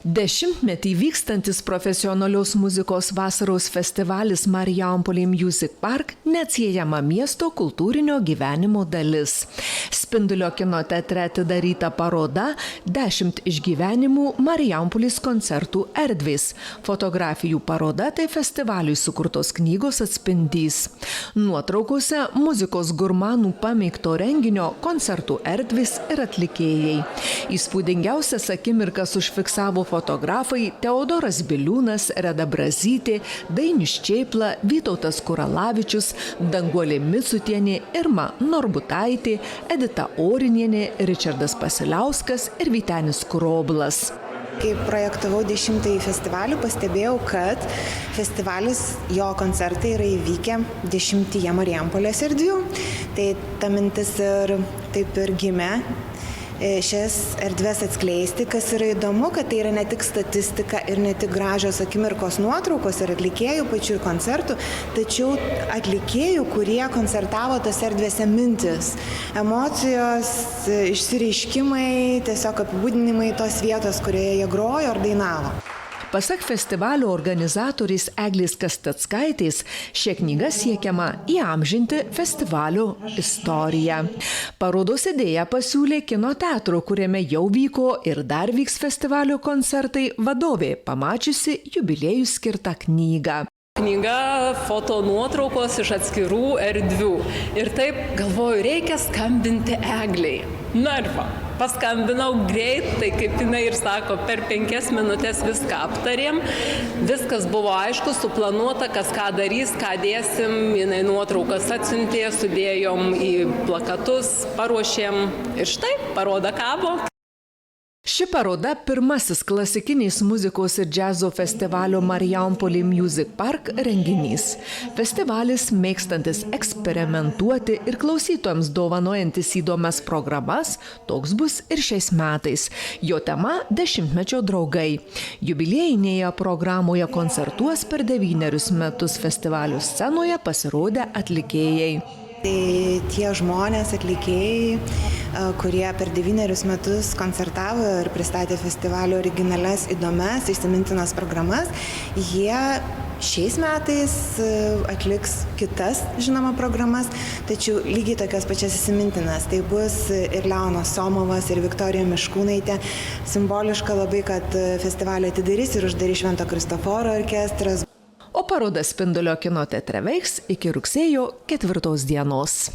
Dešimtmetį vykstantis profesionalios muzikos vasaros festivalis Marijampolė Music Park neatsiejama miesto kultūrinio gyvenimo dalis. Spindulio kino teatre atidaryta paroda 10 išgyvenimų Marijampolės koncertų erdvės. Fotografijų paroda tai festivaliui sukurtos knygos atspindys. Nuotraukose muzikos gurmanų pamėgto renginio koncertų erdvės ir atlikėjai. Įspūdingiausias akimirkas užfiksavo fotografai Teodoras Biliūnas, Reda Brazytė, Dainius Čėpla, Vytautas Kuralavičius, Danguolė Micutienė, Irma Norbutaitė, Edita Orinienė, Ričardas Pasiliauskas ir Vytenis Kuroblas. Kai projektavau 10-ąjį festivalį, pastebėjau, kad festivalis, jo koncertai yra įvykę 10 Marijampolės erdvių. Tai ta mintis ir taip ir gimė šias erdves atskleisti, kas yra įdomu, kad tai yra ne tik statistika ir ne tik gražios akimirkos nuotraukos ir atlikėjų pačių koncertų, tačiau atlikėjų, kurie koncertavo tas erdvėse mintis, emocijos, išsireiškimai, tiesiog apibūdinimai tos vietos, kurioje jie grojo ar dainavo. Pasak festivalio organizatorės Eglės Kasteckaitės, šia knyga siekiama įamžinti festivalio istoriją. Parodos idėją pasiūlė kino teatro, kuriame jau vyko ir dar vyks festivalio koncertai, vadovė, pamačiusi jubiliejui skirtą knygą. Knyga foto nuotraukos iš atskirų erdvių. Ir taip galvoju, reikia skambinti Eglei. Na ir va, paskambinau greit, tai kaip jinai ir sako, per 5 minutės viską aptarėm. Viskas buvo aišku, suplanuota, kas ką darys, ką dėsim. Jinai nuotraukas atsiuntė, sudėjom į plakatus, paruošėm ir štai, paroda kabo. Ši paroda pirmasis klasikinės muzikos ir džiazo festivalio Marijampolė Music Park renginys. Festivalis mėgstantis eksperimentuoti ir klausytojams dovanojantis įdomias programas, toks bus ir šiais metais. Jo tema – 10-mečio draugai. Jubiliejinėje programoje koncertuos per 9 metus festivalio scenoje pasirodę atlikėjai. Tai tie žmonės, atlikėjai, kurie per 9 metus koncertavo ir pristatė festivalio originalias, įdomias, įsimintinas programas, jie šiais metais atliks kitas, žinoma, programas, tačiau lygiai tokias pačias įsimintinas. Tai bus ir Leonas Somovas, ir Viktorija Miškūnaitė. Simboliška labai, kad festivalį atidarys ir uždarys Švento Kristoforo orkestras. O paroda Spindulio kino teatre veiks iki rugsėjo 4 dienos.